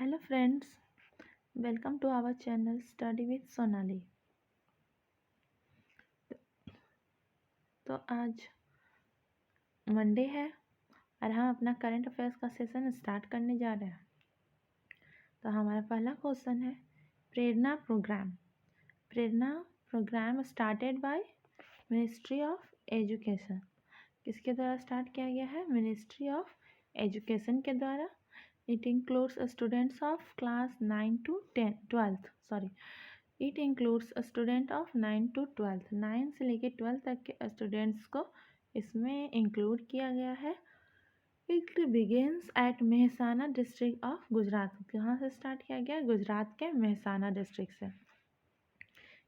Hello friends, welcome to our channel Study with Sonali। तो आज Monday है और हम अपना करंट अफेयर्स का सेशन स्टार्ट करने जा रहे हैं। तो हमारा पहला क्वेश्चन है Prerna programme. Prerna programme started by ministry of education. किसके द्वारा स्टार्ट किया गया है? मिनिस्ट्री ऑफ एजुकेशन के द्वारा। It includes students of class 9 to 12th it includes student of 9 to 12th 9 से लेके 12 तक के स्टूडेंट्स को इसमें इंक्लूड किया गया है। It begins at Mehsana district of Gujarat. कहाँ से स्टार्ट किया गया? गुजरात के मेहसाना डिस्ट्रिक्ट से।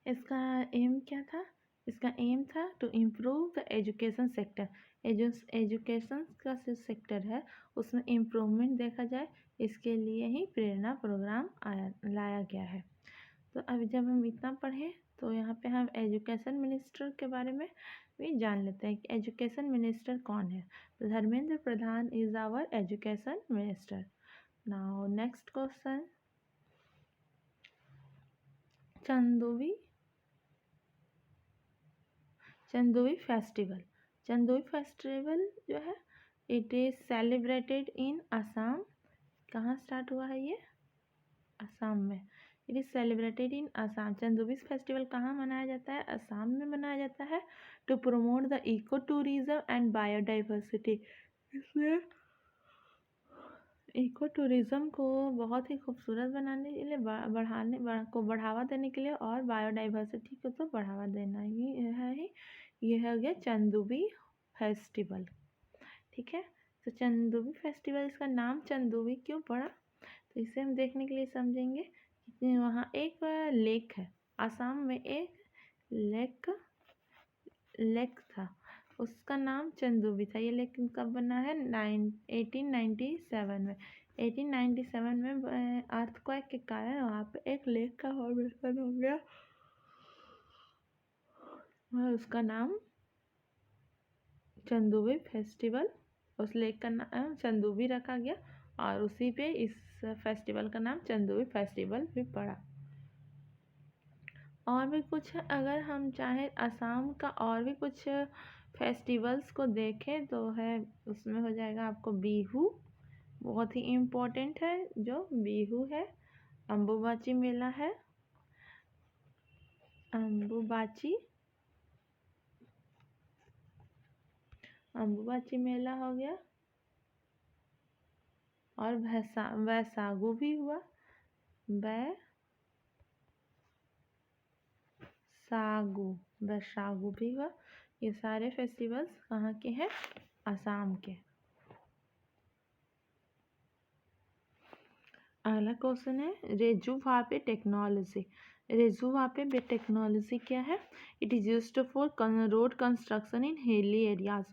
इसका एम क्या था? इसका एम था to improve the education sector. Education का जो सेक्टर है उसमें इम्प्रूवमेंट देखा जाए, इसके लिए ही प्रेरणा प्रोग्राम लाया गया है। तो अभी जब हम इतना पढ़ें तो यहाँ पे हम एजुकेशन मिनिस्टर के बारे में भी जान लेते हैं कि एजुकेशन मिनिस्टर कौन है। तो Dharmendra Pradhan is our education minister. Now next question, Chandubi festival. Chandubi festival जो है it is celebrated in Assam. कहाँ स्टार्ट हुआ है ये? असम में। It is celebrated in Assam. Chandubi festival कहाँ मनाया जाता है? असम में मनाया जाता है to promote the eco tourism and biodiversity. इसमें इको टूरिज्म को बहुत ही खूबसूरत बनाने के लिए बढ़ावा देने के लिए और बायोडाइवर्सिटी को तो बढ़ावा देना ही है ही। ये हो गया चंदोवी फेस्टिवल। ठीक है, तो चंदोवी फेस्टिवल, इसका नाम चंदोवी क्यों पड़ा? तो इसे हम देखने के लिए समझेंगे कि वहाँ एक लेक है। असम में एक लेक था, उसका नाम चंदोवी था। ये लेक कब बना है? 1897 में। 1897 में अर्थक्वेक के कारण वहाँ पे एक लेक का फॉर्मेशन हो गया और उसका नाम चंदोवी फेस्टिवल, उस लेक का नाम चंदोवी रखा गया और उसी पे इस फेस्टिवल का नाम चंदोवी फेस्टिवल भी पड़ा। और भी कुछ अगर हम चाहें असम का और भी कुछ फेस्टिवल्स को देखें तो है, उसमें हो जाएगा आपको बिहू, बहुत ही इम्पोर्टेंट है जो बिहू है। अम्बुबाची मेला है, अम्बुबाची मेला हो गया और वैसागु भी हुआ। वैसागु भी हुआ। ये सारे फेस्टिवल्स कहाँ के हैं? असम के। अगला क्वेश्चन है रेजुवापे टेक्नोलॉजी। रेजुवापे टेक्नोलॉजी क्या है? It is used for road construction in hilly areas.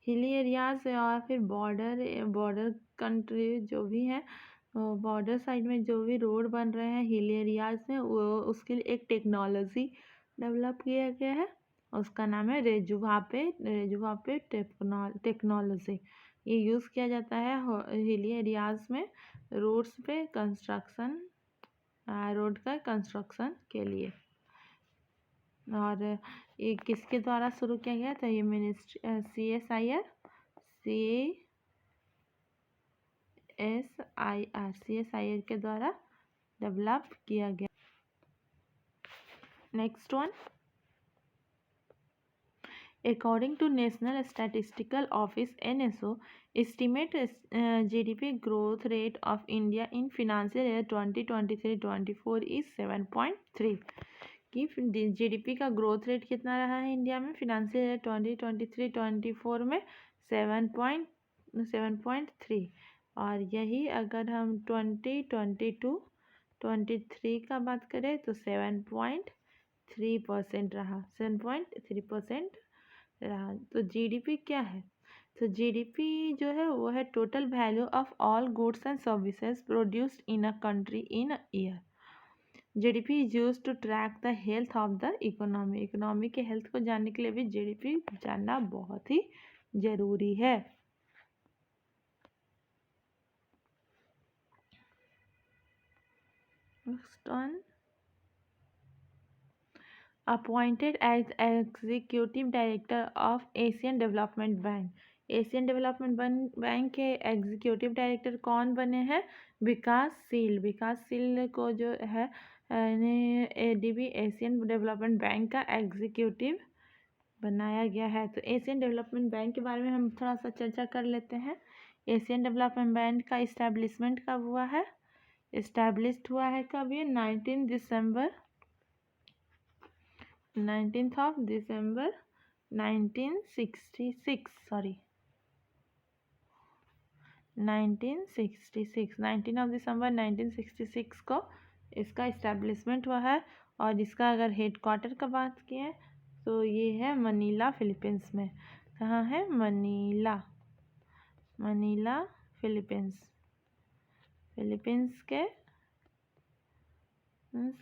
Hilly areas या फिर बॉर्डर कंट्री जो भी है, बॉर्डर साइड में जो भी रोड बन रहे हैं हिली एरियाज में, वो उसके लिए एक टेक्नोलॉजी डेवलप किया गया है, उसका नाम है रेजुवापे टेक्नोलॉजी। ये यूज़ किया जाता है हिली एरियाज में रोड्स पे कंस्ट्रक्शन, रोड का कंस्ट्रक्शन के लिए। और ये किसके द्वारा शुरू किया गया? तो ये मिनिस्ट्री CSIR के द्वारा डेवलप किया गया। Next one, according to National Statistical Office NSO, estimate GDP growth rate of India in financial year 2023-24 is 7.3। कि GDP का ग्रोथ रेट कितना रहा है इंडिया में फिनेंशियल ईयर 2023-24 में? 7.3। और यही अगर हम 2022-23 का बात करें तो 7.3% रहा, 7.3% रहा। तो जीडीपी क्या है? तो जीडीपी जो है वो है total value of all goods and services produced in a country in a year. GDP is used to track the health of the economy. Economy के हेल्थ को जानने के लिए भी जीडीपी जानना बहुत ही जरूरी है। Next one, appointed as executive director of Asian Development Bank. Asian Development Bank के एग्जीक्यूटिव डायरेक्टर कौन बने हैं? विकासशील। विकासशील को जो है एडीबी एशियन डेवलपमेंट बैंक का एग्जीक्यूटिव बनाया गया है। तो एशियन डेवलपमेंट बैंक के बारे में हम थोड़ा सा चर्चा कर लेते हैं। एशियन डेवलपमेंट बैंक का इस्टेब्लिशमेंट कब हुआ है? इस्टेब्लिश्ड हुआ है कब? ये 19 दिसंबर 1966 सॉरी 1966 19 दिसंबर 1966 को इसका इस्टेब्लिशमेंट हुआ है। और इसका अगर हेड क्वार्टर का बात किए तो ये है मनीला, फिलीपींस में। कहाँ है? Manila, Manila Philippines. फिलीपींस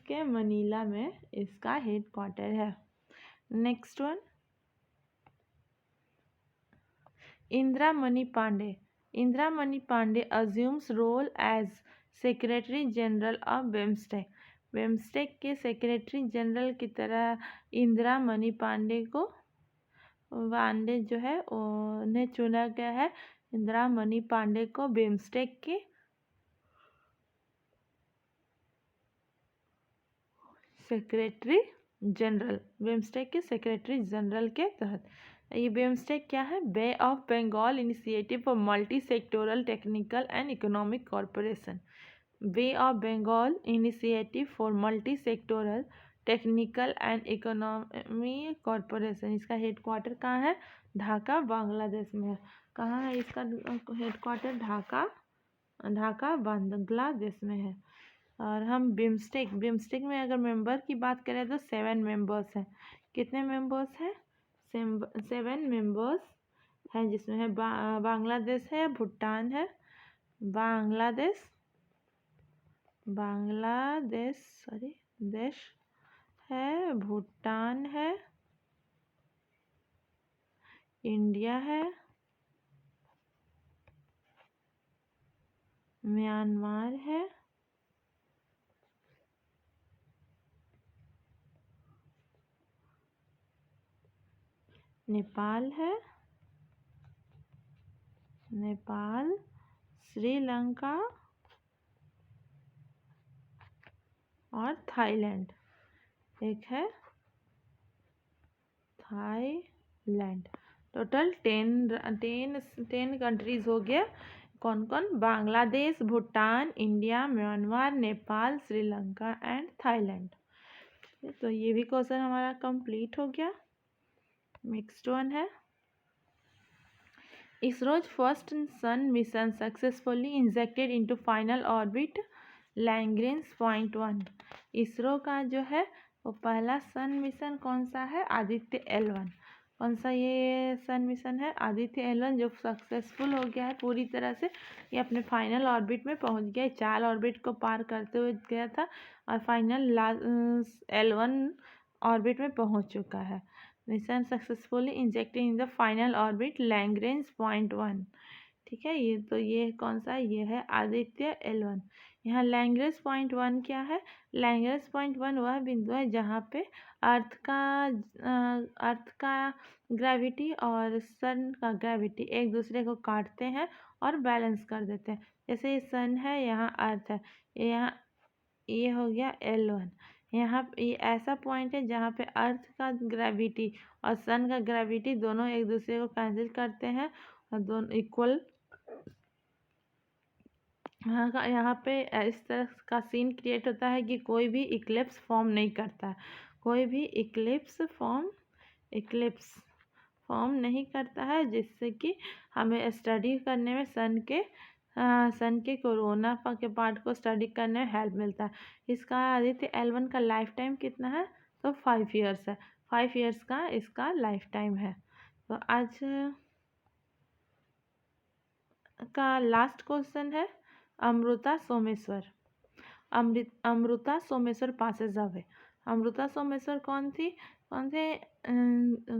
के मनीला में इसका हेड क्वार्टर है। Next one, Indira Mani Pandey. Indira Mani Pandey assumes role as secretary general of BIMSTEC. BIMSTEC के सेक्रेटरी जनरल की तरह इंदिरा मनी पांडे जो है उन्हें चुना गया है। इंदिरा मनी पांडे को बिम्स्टेक के सेक्रेटरी जनरल, बिम्स्टेक के सेक्रेटरी जनरल के तहत। ये बिम्स्टेक क्या है? Bay of Bengal initiative for multi sectoral technical and economic corporation. Bay of Bengal initiative for multi sectoral technical and economy corporation. इसका हेड क्वार्टर कहाँ है? ढाका, बांग्लादेश में है। कहाँ है इसका हेड क्वार्टर? ढाका बांग्लादेश में है। और हम बिम्स्टेक में अगर मेंबर की बात करें तो 7 मेंबर्स हैं। कितने मेंबर्स हैं? 7 मेंबर्स हैं, जिसमें है बांग्लादेश है, भूटान है, देश है, भूटान है, इंडिया है, म्यांमार है, नेपाल है, श्रीलंका और थाईलैंड। एक है थाईलैंड। टोटल 10 कंट्रीज हो गया। कौन कौन? Bangladesh, Bhutan, India, Myanmar, Nepal, Sri Lanka and Thailand. तो ये भी क्वेश्चन हमारा कंप्लीट हो गया। नेक्स्ट वन है, ISRO's first sun mission successfully injected into final orbit Lagrange point 1। ISRO का जो है वो पहला सन मिशन कौन सा है? आदित्य L1। कौन सा ये सन मिशन है? आदित्य L1, जो सक्सेसफुल हो गया है पूरी तरह से। ये अपने फाइनल ऑर्बिट में पहुंच गया। 4 ऑर्बिट को पार करते हुए गया था और फाइनल L1 ऑर्बिट में पहुंच चुका है। Mission successfully injected in the final orbit Lagrange point 1। ठीक है, ये कौन सा है? ये है आदित्य L1। यहाँ लैग्रेंज पॉइंट 1 क्या है? लैग्रेंज पॉइंट 1 वह बिंदु है जहाँ पे अर्थ का ग्रेविटी और सन का ग्रेविटी एक दूसरे को काटते हैं और बैलेंस कर देते हैं। जैसे ये सन है, यहाँ अर्थ है, ये हो गया L1। यहाँ ये ऐसा पॉइंट है जहाँ पे अर्थ का ग्रेविटी और सन का ग्रेविटी दोनों एक दूसरे को कैंसिल करते हैं और दोनों इक्वल। यहाँ पे इस तरह का सीन क्रिएट होता है कि कोई भी इक्लिप्स फॉर्म नहीं करता है। कोई भी इक्लिप्स फॉर्म नहीं करता है, जिससे कि हमें स्टडी करने में सन के कोरोना के पार्ट को स्टडी करने में हेल्प मिलता है। इसका आदित्य L1 का लाइफ टाइम कितना है? तो 5 ईयर्स है। 5 ईयर्स का इसका लाइफ टाइम है। तो आज का लास्ट क्वेश्चन है, अमृता सोमेश्वर पासेस अवे। अमृता सोमेश्वर कौन थी? कौन थे?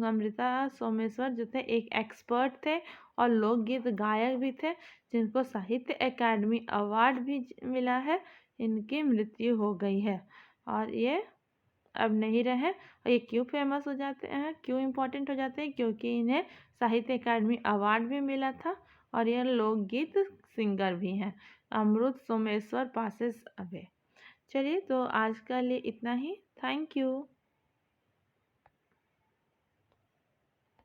अमृता सोमेश्वर जो थे एक एक्सपर्ट थे और लोकगीत गायक भी थे, जिनको साहित्य अकादमी अवार्ड भी मिला है। इनकी मृत्यु हो गई है और ये अब नहीं रहे। और ये क्यों फेमस हो जाते हैं, क्यों इम्पोर्टेंट हो जाते हैं? क्योंकि इन्हें साहित्य अकादमी अवार्ड भी मिला था और ये लोकगीत सिंगर भी हैं। अमृत सोमेश्वर पासेस अवे। चलिए, तो आज के लिए इतना ही। Thank you.